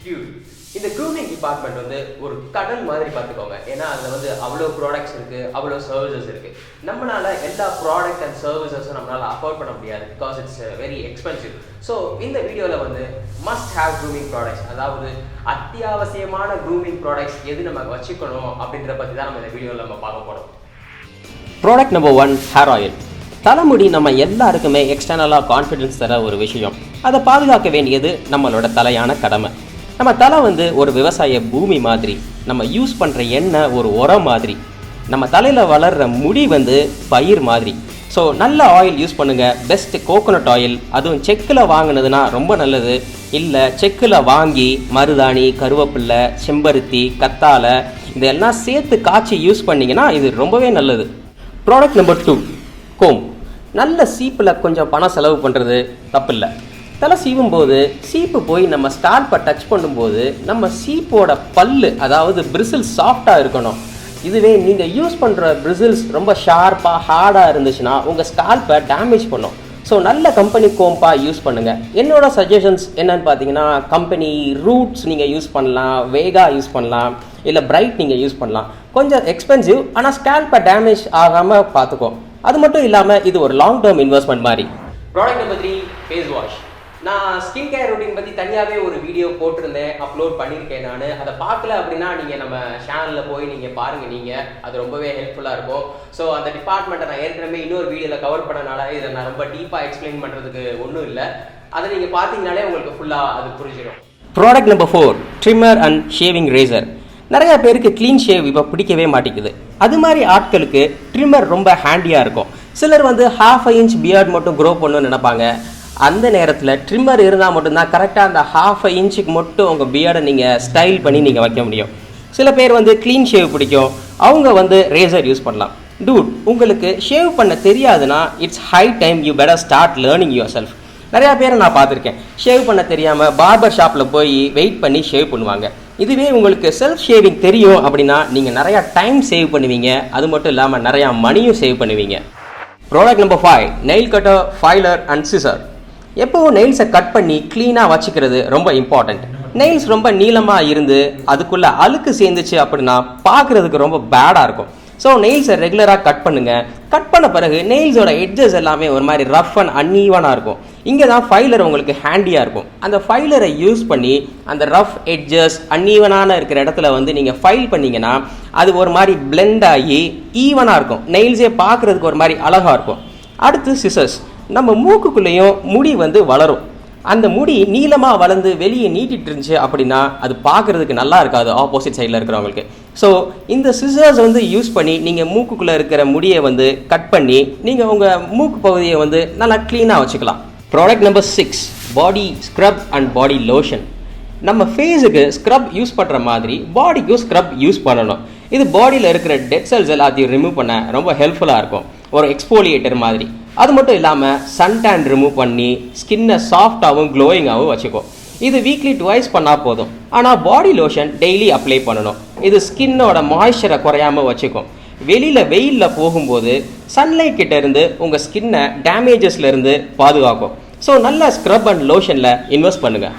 Dude இந்த grooming department வந்து ஒரு கடல் மாதிரி பார்த்துக்கோங்க. ஏன்னா அதில் வந்து அவ்வளோ ப்ராடக்ட்ஸ் இருக்குது, அவ்வளோ சர்வீசஸ் இருக்குது. நம்மளால் எல்லா ப்ராடக்ட் அண்ட் சர்வீசஸும் நம்மளால் அஃபோர்ட் பண்ண முடியாது, because it's very expensive. So இந்த வீடியோவில் வந்து மஸ்ட் ஹேவ் க்ரூமிங் ப்ராடக்ட்ஸ், அதாவது அத்தியாவசியமான க்ரூமிங் ப்ராடக்ட்ஸ் எது நம்ம வச்சுக்கணும் அப்படின்ற பற்றி தான் நம்ம இந்த வீடியோவில் நம்ம பார்க்க போகிறோம். Product number 1, hair oil. தலைமுடி நம்ம எல்லாருக்குமே எக்ஸ்டர்னலாக கான்ஃபிடென்ஸ் தர ஒரு விஷயம். அதை பாதுகாக்க வேண்டியது நம்மளோட தலையான கடமை. நம்ம தலை வந்து ஒரு விவசாய பூமி மாதிரி, நம்ம யூஸ் பண்ணுற எண்ணெய் ஒரு உரம் மாதிரி, நம்ம தலையில் வளர்கிற முடி வந்து பயிர் மாதிரி. ஸோ நல்ல ஆயில் யூஸ் பண்ணுங்கள். பெஸ்ட் கோகோனட் ஆயில், அதுவும் செக்கில் வாங்கினதுன்னா ரொம்ப நல்லது. இல்லை செக்கில் வாங்கி மருதாணி, கருவேப்பில்லை, செம்பருத்தி, கத்தாழை இதெல்லாம் சேர்த்து காய்ச்சி யூஸ் பண்ணிங்கன்னா இது ரொம்பவே நல்லது. Product number 2, comb. நல்ல சீப்பில் கொஞ்சம் பணம் செலவு பண்ணுறது தப்பில்லை. தலை சீவும் போது சீப்பு போய் நம்ம ஸ்கால்ப்பை டச் பண்ணும்போது நம்ம சீப்போட பல்லு, அதாவது பிரிசில்ஸ் சாஃப்டாக இருக்கணும். இதுவே நீங்கள் யூஸ் பண்ணுற பிரிசில்ஸ் ரொம்ப ஷார்ப்பாக ஹார்டாக இருந்துச்சுன்னா உங்கள் ஸ்கால்ப்பை டேமேஜ் பண்ணும். ஸோ நல்ல கம்பெனி கோம்பாக யூஸ் பண்ணுங்கள். என்னோடய சஜஷன்ஸ் என்னன்னு பார்த்தீங்கன்னா, கம்பெனி ரூட்ஸ் நீங்கள் யூஸ் பண்ணலாம், வேகா யூஸ் பண்ணலாம், இல்லை பிரைட் நீங்கள் யூஸ் பண்ணலாம். கொஞ்சம் எக்ஸ்பென்சிவ், ஆனால் ஸ்கால்ப்பை டேமேஜ் ஆகாமல் பார்த்துக்கோ. அது மட்டும் இல்லாமல் இது ஒரு லாங் டேர்ம் இன்வெஸ்ட்மெண்ட் மாதிரி. Product number 3, face wash. நான் ஸ்கின் கேர் ரொட்டீன் பற்றி தனியாகவே ஒரு வீடியோ போட்டிருந்தேன், அப்லோட் பண்ணியிருக்கேன். நான் அதை பார்க்கல அப்படின்னா நீங்கள் நம்ம சேனலில் போய் நீங்கள் பாருங்கள். நீங்கள் அது ரொம்பவே ஹெல்ப்ஃபுல்லாக இருக்கும். ஸோ அந்த டிபார்ட்மெண்ட்டை நான் ஏற்கனவே இன்னொரு வீடியோவில் கவர் பண்ணனால இதை நான் ரொம்ப டீப்பாக எக்ஸ்பிளைன் பண்ணுறதுக்கு ஒன்றும் இல்லை. அதை நீங்கள் பார்த்தீங்கனாலே உங்களுக்கு ஃபுல்லாக அது புரிஞ்சிடும். Product number 4, trimmer and shaving razor. நிறையா பேருக்கு க்ளீன் ஷேவ் இப்போ பிடிக்கவே மாட்டேங்குது. அது மாதிரி ஆட்களுக்கு ட்ரிம்மர் ரொம்ப ஹேண்டியாக இருக்கும். சிலர் வந்து 1/2 இன்ச் பியர்ட் மட்டும் க்ரோ பண்ணணும்னு நினைப்பாங்க. அந்த நேரத்தில் ட்ரிம்மர் இருந்தால் மட்டும்தான் கரெக்டாக அந்த 1/2 இன்ச்சுக்கு மட்டும் உங்கள் பியர்டை நீங்கள் ஸ்டைல் பண்ணி நீங்கள் வைக்க முடியும். சில பேர் வந்து க்ளீன் ஷேவ் பிடிக்கும், அவங்க வந்து ரேசர் யூஸ் பண்ணலாம். டூட், உங்களுக்கு ஷேவ் பண்ண தெரியாதுன்னா it's high time you better start learning your self. நிறையா பேரை நான் பார்த்துருக்கேன், ஷேவ் பண்ண தெரியாமல் பார்பர் ஷாப்பில் போய் வெயிட் பண்ணி ஷேவ் பண்ணுவாங்க. இதுவே உங்களுக்கு செல்ஃப் ஷேவிங் தெரியும் அப்படின்னா நீங்கள் நிறையா டைம் சேவ் பண்ணுவீங்க. அது மட்டும் இல்லாமல் நிறையா மணியும் சேவ் பண்ணுவீங்க. Product number 5, nail cutter, filer and scissor. எப்போவும் நெயில்ஸை கட் பண்ணி க்ளீனாக வச்சுக்கிறது ரொம்ப இம்பார்ட்டண்ட். நெயில்ஸ் ரொம்ப நீளமாக இருந்து அதுக்குள்ளே அழுக்கு சேர்ந்துச்சு அப்படின்னா பார்க்குறதுக்கு ரொம்ப பேடாக இருக்கும். ஸோ நெயில்ஸை ரெகுலராக கட் பண்ணுங்கள். கட் பண்ண பிறகு நெயில்ஸோட எட்ஜஸ் எல்லாமே ஒரு மாதிரி ரஃப் அண்ட் அன்ஈவனாக இருக்கும். இங்கே தான் ஃபைலர் உங்களுக்கு ஹேண்டியாக இருக்கும். அந்த ஃபைலரை யூஸ் பண்ணி அந்த ரஃப் எட்ஜஸ் அன்ஈவனான இருக்கிற இடத்துல வந்து நீங்கள் ஃபைல் பண்ணிங்கன்னா அது ஒரு மாதிரி பிளெண்ட் ஆகி ஈவனாக இருக்கும். நெயில்ஸே பார்க்குறதுக்கு ஒரு மாதிரி அழகாக இருக்கும். அடுத்து சிசர்ஸ். நம்ம மூக்குக்குள்ளேயும் முடி வந்து வளரும். அந்த முடி நீளமாக வளர்ந்து வெளியே நீட்டிட்டு இருந்துச்சு அப்படின்னா அது பார்க்குறதுக்கு நல்லா இருக்காது ஆப்போசிட் சைடில் இருக்கிறவங்களுக்கு. ஸோ இந்த சிசர்ஸ் வந்து யூஸ் பண்ணி நீங்கள் மூக்குக்குள்ளே இருக்கிற முடியை வந்து கட் பண்ணி நீங்கள் உங்கள் மூக்கு பகுதியை வந்து நல்லா க்ளீனாக வச்சுக்கலாம். Product number 6, body scrub and body lotion. நம்ம ஃபேஸுக்கு ஸ்க்ரப் யூஸ் பண்ணுற மாதிரி பாடிக்கும் ஸ்க்ரப் யூஸ் பண்ணணும். இது பாடியில் இருக்கிற டெட் செல்ஸ் எல்லாத்தையும் ரிமூவ் பண்ண ரொம்ப ஹெல்ப்ஃபுல்லாக இருக்கும், ஒரு எக்ஸ்போலியேட்டர் மாதிரி. அது மட்டும் இல்லாமல் சன்டேன் ரிமூவ் பண்ணி ஸ்கின்னை சாஃப்டாகவும் க்ளோயிங்காகவும் வச்சுக்கும். இது வீக்லி 2 பண்ணால் போதும். ஆனால் பாடி லோஷன் டெய்லி அப்ளை பண்ணணும். இது ஸ்கின்னோட மாய்ஸ்சரை குறையாமல் வச்சுக்கும். வெளியில் வெயிலில் போகும்போது சன்லைட் கிட்ட இருந்து உங்கள் ஸ்கின்னை டேமேஜஸ்லேருந்து பாதுகாக்கும். ஸோ நல்ல ஸ்க்ரப் அண்ட் லோஷனில் இன்வெஸ்ட் பண்ணுங்கள்.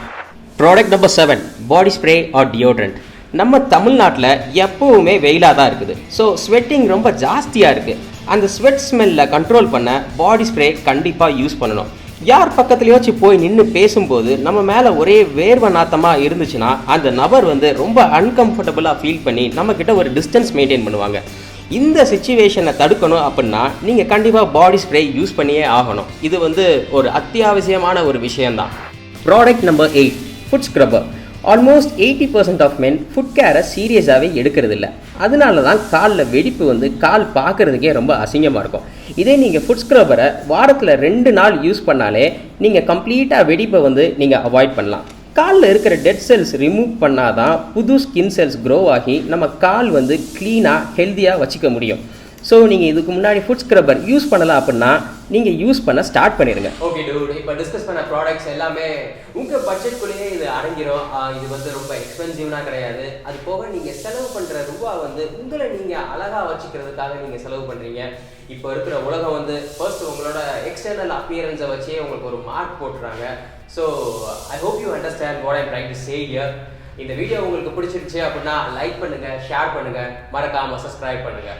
Product number 7, body spray or deodorant. நம்ம தமிழ்நாட்டில் எப்போவுமே வெயிலாக தான் இருக்குது. ஸோ ஸ்வெட்டிங் ரொம்ப ஜாஸ்தியாக இருக்குது. அந்த ஸ்வெட் ஸ்மெல்லில் கண்ட்ரோல் பண்ண பாடி ஸ்ப்ரே கண்டிப்பாக யூஸ் பண்ணணும். யார் பக்கத்துலையாச்சும் போய் நின்று பேசும்போது நம்ம மேலே ஒரே வேர்வை நாத்தமாக இருந்துச்சுன்னா அந்த நபர் வந்து ரொம்ப அன்கம்ஃபர்டபுளாக ஃபீல் பண்ணி நம்மக்கிட்ட ஒரு டிஸ்டன்ஸ் மெயின்டைன் பண்ணுவாங்க. இந்த சிச்சுவேஷனை தடுக்கணும் அப்படின்னா நீங்கள் கண்டிப்பாக பாடி ஸ்ப்ரே யூஸ் பண்ணியே ஆகணும். இது வந்து ஒரு அத்தியாவசியமான ஒரு விஷயந்தான். Product number 8, foot scrubber. Almost 80% of men foot கேரை சீரியஸாகவே எடுக்கிறது இல்லை. அதனால தான் காலில் வெடிப்பு வந்து கால் பார்க்குறதுக்கே ரொம்ப அசிங்கமாக இருக்கும். இதே நீங்கள் ஃபுட் ஸ்க்ரப்பரை வாரத்தில் 2 நாள் யூஸ் பண்ணாலே நீங்கள் கம்ப்ளீட்டாக வெடிப்பை வந்து நீங்கள் அவாய்ட் பண்ணலாம். காலில் இருக்கிற டெட் செல்ஸ் ரிமூவ் பண்ணால் தான் புது ஸ்கின் செல்ஸ் க்ரோ ஆகி நம்ம கால் வந்து க்ளீனாக ஹெல்த்தியாக வச்சுக்க முடியும். ஸோ நீங்கள் இதுக்கு முன்னாடி ஃபுட் ஸ்க்ரப்பர் யூஸ் பண்ணலாம் அப்படின்னா நீங்கள் யூஸ் பண்ண ஸ்டார்ட் பண்ணிடுங்க. ஓகே டூட், இப்போ டிஸ்கஸ் பண்ண ப்ராடக்ட்ஸ் எல்லாமே உங்கள் பட்ஜெட்குள்ளேயே இது அடங்கிடும். இது வந்து ரொம்ப எக்ஸ்பென்சிவ்னா கிடையாது. அது போக நீங்கள் செலவு பண்ணுற ரூபா வந்து உங்களை நீங்கள் அழகாக வச்சுக்கிறதுக்காக நீங்கள் செலவு பண்ணுறீங்க. இப்போ இருக்கிற உலகம் வந்து ஃபர்ஸ்ட் உங்களோட எக்ஸ்டர்னல் அப்பியரன்ஸை வச்சே உங்களுக்கு ஒரு மார்க் போட்டுறாங்க. So I hope you understand what I'm trying to say here. இந்த வீடியோ உங்களுக்கு பிடிச்சிருச்சு அப்படின்னா லைக் பண்ணுங்க, ஷேர் பண்ணுங்க, மறக்காம சப்ஸ்கிரைப் பண்ணுங்க.